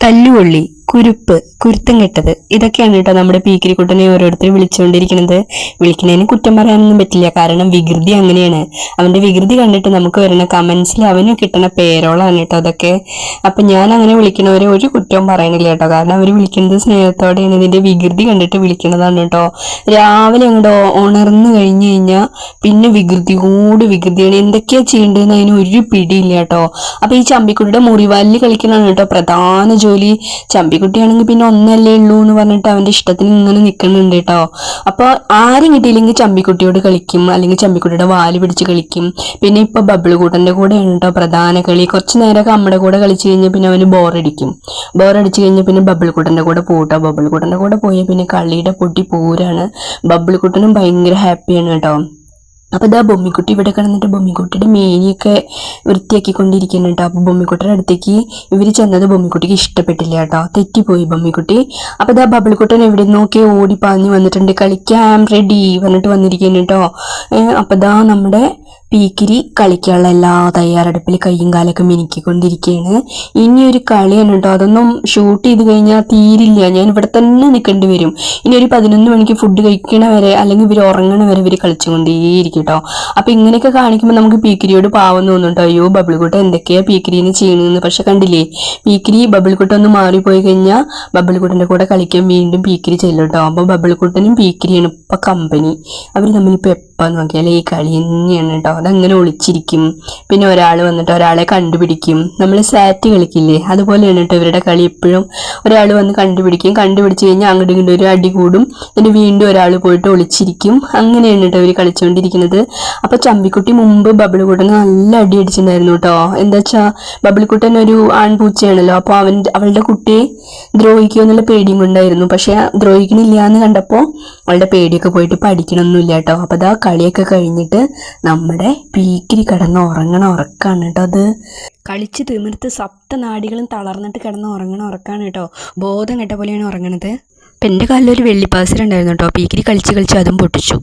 തല്ലുകൊള്ളി, കുരുപ്പ്, കുരുത്തം കെട്ടത്, ഇതൊക്കെയാണ് കേട്ടോ നമ്മുടെ പീക്കിരിക്കുട്ടനെ ഓരോരുത്തർ വിളിച്ചുകൊണ്ടിരിക്കുന്നത്. വിളിക്കുന്നതിന് കുറ്റം പറയാനൊന്നും പറ്റില്ല, കാരണം വികൃതി അങ്ങനെയാണ്. അവന്റെ വികൃതി കണ്ടിട്ട് നമുക്ക് വരുന്ന കമന്റ്സിൽ അവന് കിട്ടുന്ന പേരോളാണ് കേട്ടോ അതൊക്കെ. അപ്പൊ ഞാൻ അങ്ങനെ വിളിക്കണവരെ ഒരു കുറ്റവും പറയണില്ല കേട്ടോ, കാരണം അവർ വിളിക്കുന്നത് സ്നേഹത്തോടെയാണ്. ഇതിന്റെ വികൃതി കണ്ടിട്ട് വിളിക്കുന്നതാണ് കേട്ടോ. രാവിലെ അങ്ങോട്ട് ഉണർന്നു കഴിഞ്ഞു കഴിഞ്ഞാൽ പിന്നെ വികൃതിയാണ്. എന്തൊക്കെയാ ചെയ്യേണ്ടതെന്ന് അതിന് ഒരു പിടിയില്ല കേട്ടോ. അപ്പൊ ഈ ചമ്പിക്കുട്ടിയുടെ മുറിവാലിൽ കളിക്കണതാണ് കേട്ടോ പ്രധാന ജോലി. ചമ്പിക്കുട്ടിയാണെങ്കിൽ പിന്നെ ഒന്നല്ലേ ഉള്ളൂ എന്ന് പറഞ്ഞിട്ട് അവന്റെ ഇഷ്ടത്തിന് ഇങ്ങനെ നിൽക്കുന്നുണ്ട് കേട്ടോ. അപ്പൊ ആരും കിട്ടിയില്ലെങ്കിൽ ചമ്പിക്കുട്ടിയോട് കളിക്കും, അല്ലെങ്കിൽ ചമ്പിക്കുട്ടിയുടെ വാല് പിടിച്ച് കളിക്കും. പിന്നെ ഇപ്പൊ ബബിൾ കൂട്ടന്റെ കൂടെയാണ് കേട്ടോ പ്രധാന കളി. കുറച്ചു നേരമൊക്കെ അമ്മയുടെ കൂടെ കളിച്ചു കഴിഞ്ഞാൽ പിന്നെ അവന് ബോറടിച്ചു കഴിഞ്ഞാൽ പിന്നെ ബബിൾ കൂട്ടന്റെ കൂടെ പോട്ടോ. ബബിൾ കൂട്ടന്റെ കൂടെ പോയാൽ പിന്നെ കളിയുടെ പൊട്ടി പൂരാണ്. ബബിൾ കൂട്ടനും ഭയങ്കര ഹാപ്പിയാണ് കേട്ടോ. അപ്പൊ ഇതാ ബൊമ്മിക്കുട്ടി ഇവിടെ കിടന്നിട്ട് ബൊമ്മിക്കുട്ടിയുടെ മേനിയൊക്കെ വൃത്തിയാക്കിക്കൊണ്ടിരിക്കുന്നുണ്ട്. അപ്പൊ ബൊമ്മിക്കുട്ടിയുടെ അടുത്തേക്ക് ഇവര് ചെന്നത് ബൊമ്മിക്കുട്ടിക്ക് ഇഷ്ടപ്പെട്ടില്ല കേട്ടോ, തെറ്റിപ്പോയി ബൊമ്മിക്കുട്ടി. അപ്പൊ ഇതാ ബബിൾക്കുട്ടൻ എവിടെ നോക്കി ഓടി പാഞ്ഞു വന്നിട്ടുണ്ട്. കളിക്കാം റെഡി പറഞ്ഞിട്ട് വന്നിരിക്കുന്നു കേട്ടോ. അപ്പൊ ഇതാ നമ്മുടെ പീക്കിരി കളിക്കാനുള്ള എല്ലാ തയ്യാറെടുപ്പിൽ കയ്യും കാലൊക്കെ മിനുക്കിക്കൊണ്ടിരിക്കുകയാണ്. ഇനിയൊരു കളിയാണ് കേട്ടോ, അതൊന്നും ഷൂട്ട് ചെയ്ത് കഴിഞ്ഞാൽ തീരില്ല. ഞാൻ ഇവിടെ തന്നെ നിൽക്കേണ്ടി വരും. ഇനി ഒരു 11 മണിക്ക് ഫുഡ് കഴിക്കണ വരെ, അല്ലെങ്കിൽ ഇവർ ഉറങ്ങണ വരെ ഇവർ കളിച്ചുകൊണ്ടേയിരിക്കും കേട്ടോ. അപ്പൊ ഇങ്ങനെയൊക്കെ കാണിക്കുമ്പോൾ നമുക്ക് പീക്കിരിയോട് പാവം തോന്നുന്നുണ്ടോ, അയ്യോ ബബിൾക്കുട്ട എന്തൊക്കെയാ പീക്കിരിന്ന് ചെയ്യണമെന്ന്. പക്ഷെ കണ്ടില്ലേ, പീക്കിരി ബബിൾക്കുട്ട ഒന്ന് മാറിപ്പോയി കഴിഞ്ഞാൽ ബബിൾക്കുട്ടന്റെ കൂടെ കളിക്കാൻ വീണ്ടും പീക്കിരി ചെല്ലും കേട്ടോ. അപ്പൊ ബബിൾക്കുട്ടനും പീക്കിരിയാണ് ഇപ്പൊ കമ്പനി. അവർ തമ്മിൽ ഇപ്പൊ എപ്പോൾ നോക്കിയാലേ ഈ കളി തന്നെയാണ് കേട്ടോ. അതങ്ങനെ ഒളിച്ചിരിക്കും. പിന്നെ ഒരാൾ വന്നിട്ട് ഒരാളെ കണ്ടുപിടിക്കും. നമ്മൾ സാറ്റ് കളിക്കില്ലേ, അതുപോലെയാണ് കേട്ടോ ഇവരുടെ കളി. എപ്പോഴും ഒരാൾ വന്ന് കണ്ടുപിടിച്ചു കഴിഞ്ഞാൽ അങ്ങോട്ടും ഇങ്ങോട്ടും ഒരു അടി കൂടും. എന്നിട്ട് വീണ്ടും ഒരാൾ പോയിട്ട് ഒളിച്ചിരിക്കും. അങ്ങനെയാണ് കേട്ടോ ഇവർ കളിച്ചുകൊണ്ടിരിക്കുന്നത്. അപ്പൊ ചമ്പിക്കുട്ടി മുമ്പ് ബബിൾക്കുട്ടന് നല്ല അടി അടിച്ചിട്ടുണ്ടായിരുന്നു കേട്ടോ. എന്താ വെച്ചാ ബബിൾക്കുട്ടൻ ഒരു ആൺപൂച്ചയാണല്ലോ. അപ്പൊ അവളുടെ കുട്ടിയെ ദ്രോഹിക്കുമോ എന്നുള്ള പേടിയും കൊണ്ടായിരുന്നു. പക്ഷെ ദ്രോഹിക്കണില്ല എന്ന് കണ്ടപ്പോൾ അവളുടെ പേടിയൊക്കെ പോയിട്ട് പഠിക്കണമൊന്നുമില്ല കേട്ടോ. അപ്പൊ അതാ കളിയൊക്കെ കഴിഞ്ഞിട്ട് നമ്മുടെ പീക്കിരി കിടന്ന് ഉറങ്ങണ ഉറക്കാണ് കേട്ടോ. അത് കളിച്ച് തിമിർത്ത് സപ്തനാടികളും തളർന്നിട്ട് കിടന്ന് ഉറങ്ങണ ഉറക്കാണ് കേട്ടോ. ബോധം കെട്ട പോലെയാണ് ഉറങ്ങണത്. അപ്പം എൻ്റെ കാലിലൊരു വെള്ളിപ്പാസര ഉണ്ടായിരുന്നു കേട്ടോ. പീക്കിരി കളിച്ച് അതും പൊട്ടിച്ചു.